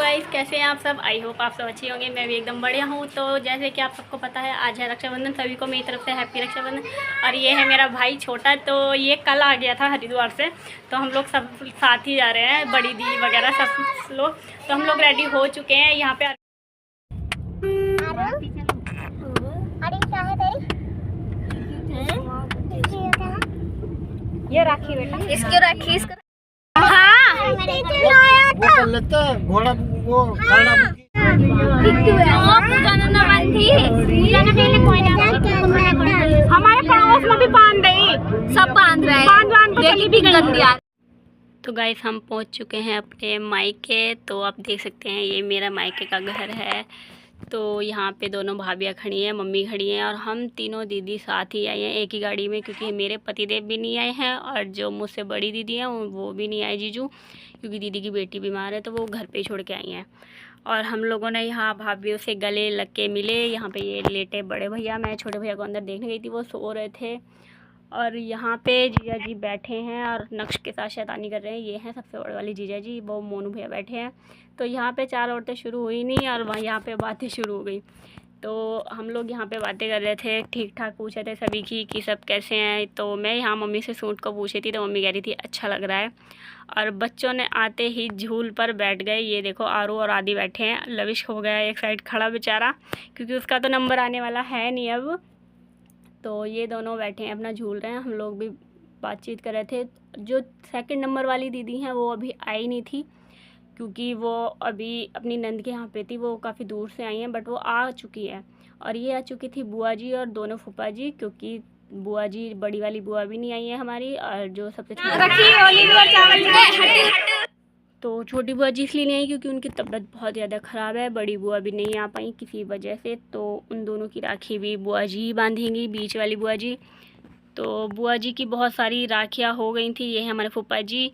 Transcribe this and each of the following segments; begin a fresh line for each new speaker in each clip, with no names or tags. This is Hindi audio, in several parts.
गाइस, कैसे हैं आप सब। आई होप आप सब अच्छे होंगे। मैं भी एकदम बढ़िया हूँ। तो जैसे कि आप सबको पता है, आज है रक्षाबंधन। सभी को मेरी तरफ से हैप्पी रक्षाबंधन। और ये है मेरा भाई छोटा, तो ये कल आ गया था हरिद्वार से। तो हम लोग सब साथ ही जा रहे हैं, बड़ी दी वगैरह सब लोग। तो हम लोग रेडी हो चुके हैं यहाँ पे। ये राखी बेटा,
इसको राखी इसको।
हाँ
घोड़ा वो
हमारे पड़ोस में भी बांध रही,
सब बांध रहे हैं, भी गंदी आ।
तो गाइस, हम पहुंच चुके हैं अपने मायके। तो आप देख सकते हैं, ये मेरा मायके का घर है। तो यहाँ पे दोनों भाभियाँ खड़ी हैं, मम्मी खड़ी हैं, और हम तीनों दीदी साथ ही आई हैं एक ही गाड़ी में, क्योंकि मेरे पतिदेव भी नहीं आए हैं और जो मुझसे बड़ी दीदी हैं वो भी नहीं आए, जीजू, क्योंकि दीदी की बेटी बीमार है तो वो घर पे छोड़ के आई हैं। और हम लोगों ने यहाँ भाभियों से गले लग के मिले। यहाँ पे ये लेटे बड़े भैया, मैं छोटे भैया को अंदर देखने गई थी, वो सो रहे थे। और यहाँ पे जीजा जी बैठे हैं और नक्श के साथ शैतानी कर रहे हैं। ये हैं सबसे बड़े वाली जीजा जी, वो मोनू भैया बैठे हैं। तो यहाँ पे चार औरतें शुरू हुई नहीं और वहाँ यहाँ पे बातें शुरू हो गई। तो हम लोग यहाँ पे बातें कर रहे थे, ठीक ठाक पूछे थे सभी की कि सब कैसे हैं। तो मैं यहाँ मम्मी से सूट को पूछी थी, तो मम्मी कह रही थी अच्छा लग रहा है। और बच्चों ने आते ही झूल पर बैठ गए। ये देखो, आरू और आदि बैठे हैं। लविश हो गया एक साइड खड़ा बेचारा, क्योंकि उसका तो नंबर आने वाला है नहीं अब। तो ये दोनों बैठे हैं, अपना झूल रहे हैं। हम लोग भी बातचीत कर रहे थे। जो सेकंड नंबर वाली दीदी हैं वो अभी आई नहीं थी, क्योंकि वो अभी अपनी नंद के यहाँ पे थी। वो काफ़ी दूर से आई हैं, बट वो आ चुकी है। और ये आ चुकी थी बुआ जी और दोनों फूफा जी, क्योंकि बुआ जी, बड़ी वाली बुआ भी नहीं आई है हमारी, और जो सबसे तो छोटी बुआ जी इसलिए नहीं आई क्योंकि उनकी तबीयत बहुत ज़्यादा ख़राब है। बड़ी बुआ भी नहीं आ पाई किसी वजह से। तो उन दोनों की राखी भी बुआ जी ही बांधेंगी, बीच वाली बुआ जी। तो बुआ जी की बहुत सारी राखियाँ हो गई थी। ये है हमारे फूफा जी।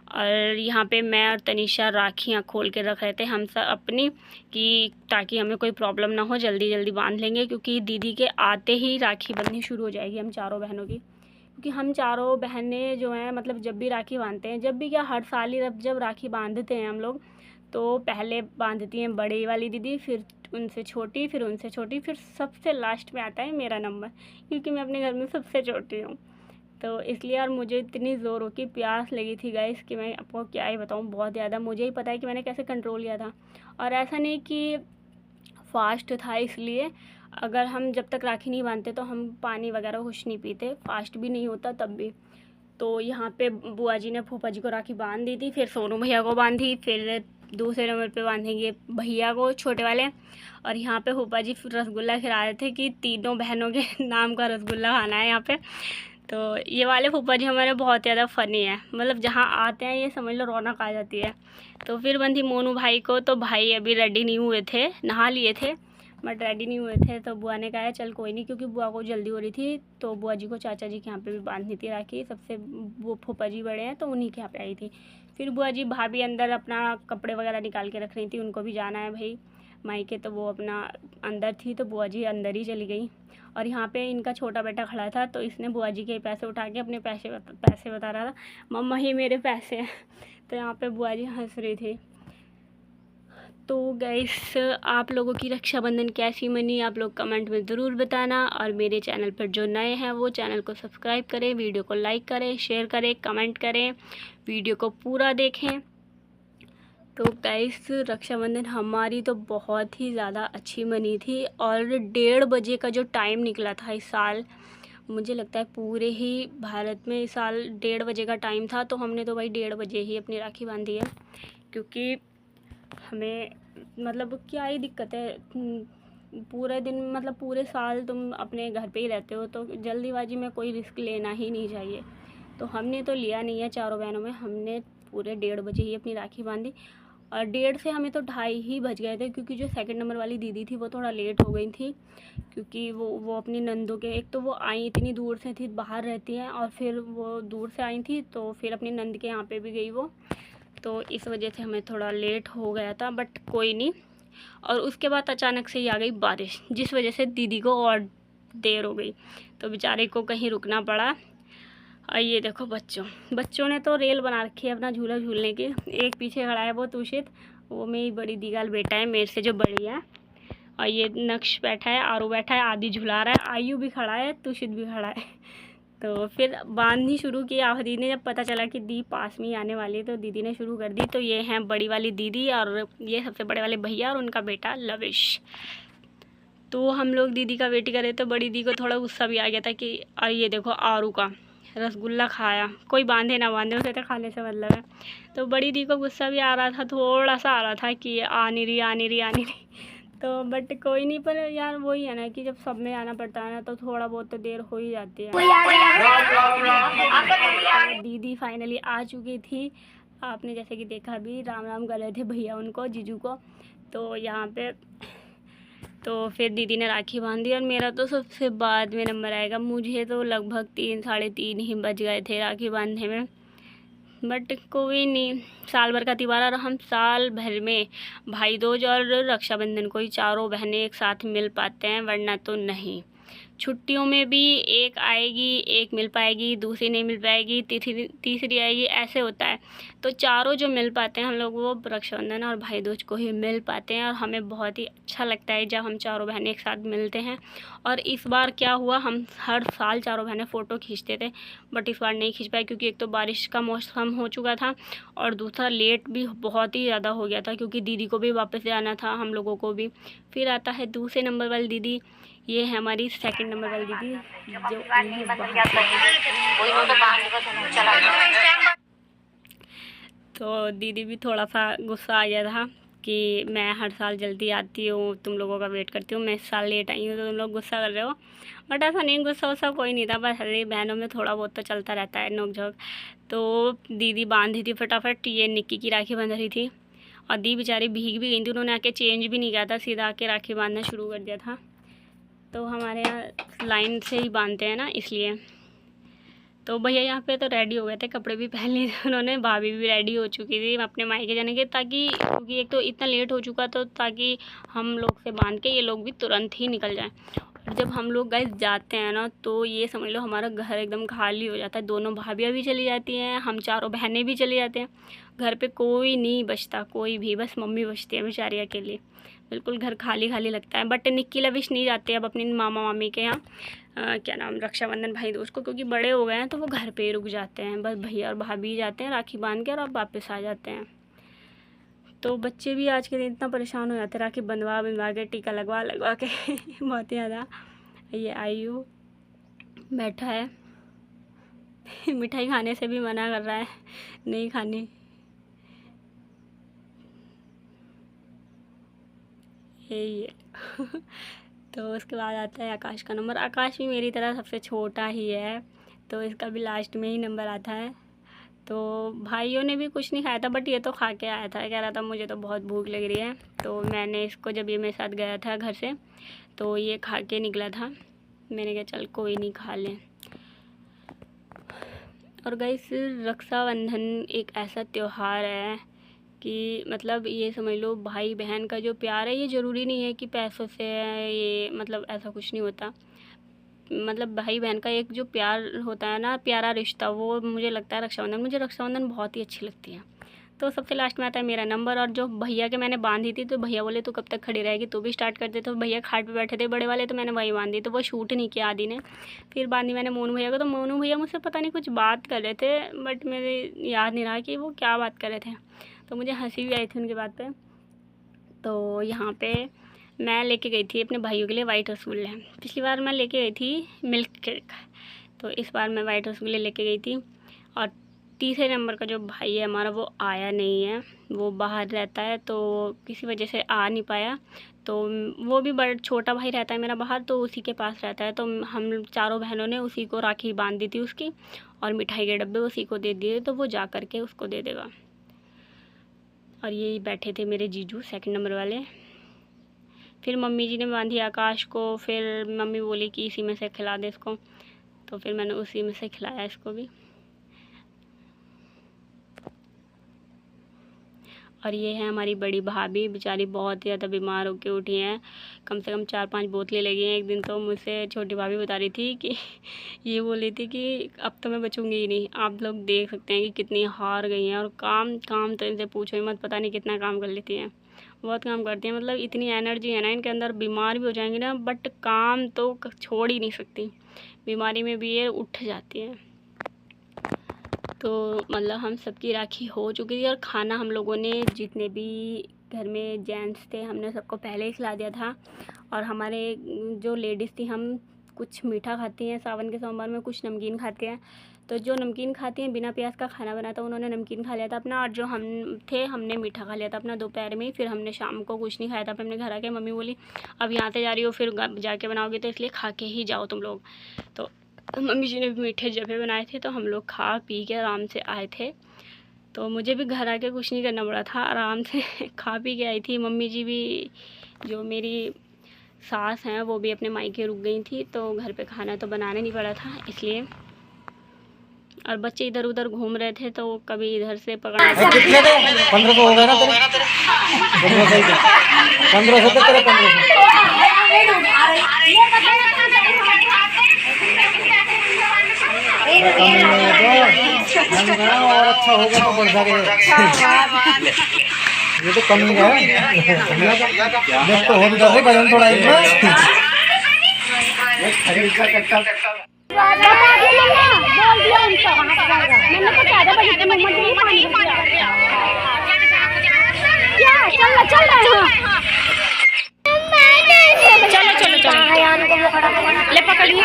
और यहाँ पे मैं और तनीषा राखियाँ खोल के रख रहे थे हम सब अपनी, कि ताकि हमें कोई प्रॉब्लम ना हो, जल्दी जल्दी बांध लेंगे। क्योंकि दीदी के आते ही राखी बंधनी शुरू हो जाएगी हम चारों बहनों की। क्योंकि हम चारों बहनें जो हैं, मतलब जब भी राखी बांधते हैं, जब भी क्या, हर साल ही जब राखी बांधते हैं हम लोग, तो पहले बांधती हैं बड़ी वाली दीदी, फिर उनसे छोटी, फिर उनसे छोटी, फिर सबसे लास्ट में आता है मेरा नंबर, क्योंकि मैं अपने घर में सबसे छोटी हूँ। तो इसलिए, और मुझे इतनी ज़ोरों की प्यास लगी थी गाइस कि मैं आपको क्या ही बताऊँ, बहुत ज़्यादा। मुझे ही पता है कि मैंने कैसे कंट्रोल किया था। और ऐसा नहीं कि फास्ट था इसलिए, अगर हम जब तक राखी नहीं बांधते तो हम पानी वगैरह कुछ नहीं पीते, फास्ट भी नहीं होता तब भी। तो यहाँ पे बुआ जी ने फूफा जी को राखी बांध दी थी, फिर सोनू भैया को बांधी, फिर दूसरे नंबर पे बांधेंगे भैया को, छोटे वाले। और यहाँ पे फूफा जी रसगुल्ला खिला रहे थे कि तीनों बहनों के नाम का रसगुल्ला खाना है यहाँ पे। तो ये वाले फूफा जी हमारे बहुत ज़्यादा फ़नी है, मतलब जहाँ आते हैं ये समझ लो रौनक आ जाती है। तो फिर बंधी मोनू भाई को। तो भाई अभी रेडी नहीं हुए थे, नहा लिए थे बट रेडी नहीं हुए थे। तो बुआ ने कहा चल कोई नहीं, क्योंकि बुआ को जल्दी हो रही थी। तो बुआ जी को चाचा जी के यहाँ पे भी बांधनी थी राखी, सबसे वो फूफा जी बड़े हैं तो उन्हीं के यहाँ पे आई थी। फिर बुआ जी भाभी अंदर अपना कपड़े वगैरह निकाल के रख रही थी, उनको भी जाना है भाई मायके, तो वो अपना अंदर थी। तो बुआ जी अंदर ही चली गई। और यहाँ पे इनका छोटा बेटा खड़ा था, तो इसने बुआ जी के पैसे उठा के अपने पैसे बता रहा था, मम्मा ही मेरे पैसे हैं। तो यहाँ पे बुआ जी हंस रही थी। तो गाइस, आप लोगों की रक्षाबंधन कैसी मनी, आप लोग कमेंट में ज़रूर बताना। और मेरे चैनल पर जो नए हैं वो चैनल को सब्सक्राइब करें, वीडियो को लाइक करें, शेयर करें, कमेंट करें, वीडियो को पूरा देखें। तो गाइस, रक्षाबंधन हमारी तो बहुत ही ज़्यादा अच्छी मनी थी। और 1:30 बजे का जो टाइम निकला था इस साल, मुझे लगता है पूरे ही भारत में इस साल 1:30 बजे का टाइम था। तो हमने तो भाई 1:30 बजे ही अपनी राखी बांधी है, क्योंकि हमें मतलब क्या ही दिक्कत है, पूरे दिन मतलब पूरे साल तुम अपने घर पे ही रहते हो, तो जल्दीबाजी में कोई रिस्क लेना ही नहीं चाहिए। तो हमने तो लिया नहीं है चारों बहनों में, हमने पूरे 1:30 बजे ही अपनी राखी बांधी। और 1:30 से हमें तो 2:30 ही बज गए थे, क्योंकि जो सेकंड नंबर वाली दीदी थी वो थोड़ा लेट हो गई थी, क्योंकि वो अपनी नंदों के, एक तो वो आई इतनी दूर से थी, बाहर रहती हैं, और फिर वो दूर से आई थी, तो फिर अपनी नंद के यहाँ पे भी गई वो। तो इस वजह से हमें थोड़ा लेट हो गया था, बट कोई नहीं। और उसके बाद अचानक से ही आ गई बारिश, जिस वजह से दीदी को और देर हो गई, तो बेचारे को कहीं रुकना पड़ा। और ये देखो, बच्चों ने तो रेल बना रखी है अपना झूला झूलने की। एक पीछे खड़ा है वो तुषित, वो मेरी बड़ी दी का बेटा है, मेरे से जो बड़ी है। और ये नक्श बैठा है, आरू बैठा है, आदि झुला रहा है, आयु भी खड़ा है, तुशित भी खड़ा है। तो फिर बांधनी शुरू की आफरी ने, जब पता चला कि दी पास में ही आने वाली है तो दीदी ने शुरू कर दी। तो ये हैं बड़ी वाली दीदी और ये सबसे बड़े वाले भैया और उनका बेटा लविश। तो हम लोग दीदी का वेट कर रहे, तो बड़ी दी को थोड़ा गुस्सा भी आ गया था कि और ये देखो आरू का रसगुल्ला खाया, कोई बांधे ना बांधे उसे तो खाने से मतलब है। तो बड़ी दी को गुस्सा भी आ रहा था, थोड़ा सा आ रहा था कि आ नहीं रही। तो बट कोई नहीं, पर यार वही है ना कि जब सब में आना पड़ता है ना तो थोड़ा बहुत तो देर हो ही जाती है। तो दीदी फाइनली आ चुकी थी, आपने जैसे कि देखा भी, राम राम कर रहे थे भैया उनको, जीजू को। तो यहाँ पे तो फिर दीदी ने राखी बांध दी और मेरा तो सबसे बाद में नंबर आएगा। मुझे तो लगभग 3 साढ़े 3 ही बज गए थे राखी बांधने में, बट कोई नहीं, साल भर का त्यौहार और हम साल भर में भाई दूज और रक्षाबंधन को ही चारों बहनें एक साथ मिल पाते हैं, वरना तो नहीं। छुट्टियों में भी एक आएगी, एक मिल पाएगी, दूसरी नहीं मिल पाएगी, तीसरी आएगी, ऐसे होता है। तो चारों जो मिल पाते हैं हम लोग, वो रक्षाबंधन और भाई दूज को ही मिल पाते हैं और हमें बहुत ही अच्छा लगता है जब हम चारों बहनें एक साथ मिलते हैं। और इस बार क्या हुआ, हम हर साल चारों बहनें फ़ोटो खींचते थे, बट इस बार नहीं खींच पाए क्योंकि एक तो बारिश का मौसम हो चुका था और दूसरा लेट भी बहुत ही ज़्यादा हो गया था क्योंकि दीदी को भी वापस जाना था, हम लोगों को भी। फिर आता है दूसरे नंबर वाली दीदी, ये है हमारी सेकंड नंबर वाली दीदी जो तो दीदी भी थोड़ा सा गुस्सा आ गया था कि मैं हर साल जल्दी आती हूँ, तुम लोगों का वेट करती हूँ, मैं इस साल लेट आई हूँ तो तुम लोग गुस्सा कर रहे हो। बट ऐसा नहीं, गुस्सा वुस्सा कोई नहीं था, बस हमारी बहनों में थोड़ा बहुत तो चलता रहता है नोक झोंक। तो दीदी बांधी थी फटाफट, ये निक्की की राखी बंध रही थी और दी बेचारी भीग भी गई थी, उन्होंने आके चेंज भी नहीं किया था, सीधा आके राखी बांधना शुरू कर दिया था। तो हमारे यहाँ लाइन से ही बांधते हैं ना, इसलिए। तो भैया यहाँ पे तो रेडी हो गए थे, कपड़े भी पहन लिए थे उन्होंने, भाभी भी रेडी हो चुकी थी अपने मायके जाने के, ताकि क्योंकि एक तो इतना लेट हो चुका तो ताकि हम लोग से बांध के ये लोग भी तुरंत ही निकल जाएं। और जब हम लोग गाइस जाते हैं ना तो ये समझ लो हमारा घर एकदम खाली हो जाता है, दोनों भाभियाँ भी चली जाती हैं, हम चारों बहनें भी चली जाते हैं, घर पे कोई नहीं बचता, कोई भी, बस मम्मी बचती है बेचारी अकेली, बिल्कुल घर खाली खाली लगता है। बट निक्की लविश नहीं जाती अब अपनी मामा मामी के यहाँ, क्या नाम, रक्षाबंधन भाई दोस्त को, क्योंकि बड़े हो गए हैं तो वो घर पे ही रुक जाते हैं, बस भैया और भाभी जाते हैं राखी बांध के और अब वापस आ जाते हैं। तो बच्चे भी आज के दिन इतना परेशान हो जाते हैं राखी बंधवा के, टीका लगवा के बहुत ही ज़्यादा। ये आयु बैठा है मिठाई खाने से भी मना कर रहा है, नहीं खानी। यही है तो उसके बाद आता है आकाश का नंबर। आकाश भी मेरी तरह सबसे छोटा ही है, तो इसका भी लास्ट में ही नंबर आता है। तो भाइयों ने भी कुछ नहीं खाया था, बट ये तो खा के आया था, कह रहा था मुझे तो बहुत भूख लग रही है। तो मैंने इसको, जब ये मेरे साथ गया था घर से, तो ये खा के निकला था, मैंने कहा चल कोई नहीं, खा लें। और गाइस, रक्षाबंधन एक ऐसा त्यौहार है कि मतलब ये समझ लो भाई बहन का जो प्यार है, ये ज़रूरी नहीं है कि पैसों से है, ये मतलब ऐसा कुछ नहीं होता। मतलब भाई बहन का एक जो प्यार होता है ना, प्यारा रिश्ता, वो मुझे लगता है रक्षाबंधन, मुझे रक्षाबंधन बहुत ही अच्छी लगती है। तो सबसे लास्ट में आता है मेरा नंबर, और जो भैया के मैंने बांधी थी तो भैया बोले तू कब तक खड़ी रहेगी, तू भी स्टार्ट कर दे। तो भैया खाट पे बैठे थे बड़े वाले, तो मैंने वही बांधी, तो वो शूट नहीं किया आदि ने। फिर बांधी मैंने मोनू भैया को, तो मोनू भैया मुझसे पता नहीं कुछ बात कर रहे थे, बट मेरे याद नहीं रहा कि वो क्या बात कर रहे थे, तो मुझे हंसी भी आई थी उनकी बात पे। तो यहाँ पे मैं लेके गई थी अपने भाइयों के लिए वाइट रसगुल्ले, पिछली बार मैं लेके गई थी मिल्क केक, तो इस बार मैं वाइट रसगुल्ले लेके गई थी। और तीसरे नंबर का जो भाई है हमारा, वो आया नहीं है, वो बाहर रहता है, तो किसी वजह से आ नहीं पाया। तो वो भी बड़ा छोटा भाई रहता है मेरा बाहर, तो उसी के पास रहता है। तो हम चारों बहनों ने उसी को राखी बांध दी थी उसकी, और मिठाई के डब्बे उसी को दे दिए, तो वो जा कर के उसको दे देगा। और ये बैठे थे मेरे जीजू सेकंड नंबर वाले। फिर मम्मी जी ने बांधी आकाश को, फिर मम्मी बोली कि इसी में से खिला दे इसको, तो फिर मैंने उसी में से खिलाया इसको भी। और ये है हमारी बड़ी भाभी, बेचारी बहुत ही ज़्यादा बीमार होके उठी हैं। कम से कम 4-5 बोतलें लगी हैं। एक दिन तो मुझसे छोटी भाभी बता रही थी कि ये बोल रही थी कि अब तो मैं बचूंगी ही नहीं। आप लोग देख सकते हैं कि कितनी हार गई हैं। और काम तो इनसे पूछो ही मत, पता नहीं कितना काम कर लेती हैं, बहुत काम करती हैं। मतलब इतनी एनर्जी है ना इनके अंदर, बीमार भी हो जाएंगी ना बट काम तो छोड़ ही नहीं सकती। बीमारी में भी ये उठ जाती है। तो मतलब हम सबकी राखी हो चुकी थी और खाना हम लोगों ने जितने भी घर में जेंट्स थे हमने सबको पहले ही खिला दिया था। और हमारे जो लेडीज़ थी हम कुछ मीठा खाती हैं सावन के सोमवार में, कुछ नमकीन खाते हैं। तो जो नमकीन खाती हैं बिना प्याज का खाना बना था उन्होंने नमकीन खा लिया था अपना, और जो हम थे हमने मीठा खा लिया था अपना दोपहर में। फिर हमने शाम को कुछ नहीं खाया था। फिर हमने घर आके मम्मी बोली अब यहाँ से जा रही हो फिर जाके बनाओगे तो इसलिए खा के ही जाओ तुम लोग। तो मम्मी जी ने भी मीठे जबे बनाए थे तो हम लोग खा पी के आराम से आए थे। तो मुझे भी घर आके कुछ नहीं करना पड़ा था, आराम से खा पी के आई थी। मम्मी जी भी, जो मेरी सास हैं, वो भी अपने मायके रुक गई थी तो घर पे खाना तो बनाना नहीं पड़ा था इसलिए। और बच्चे इधर उधर घूम रहे थे तो कभी इधर से पकड़
1500 हो गए ना तेरे 1500 तक तेरे 1500 और अच्छा होगा तो बढ़ जाएगा। ये तो कम ही है। देख तो हो भी रहे वजन थोड़ा ही
ले पकड़िए।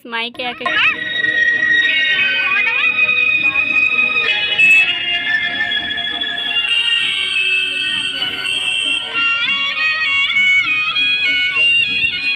मायके आके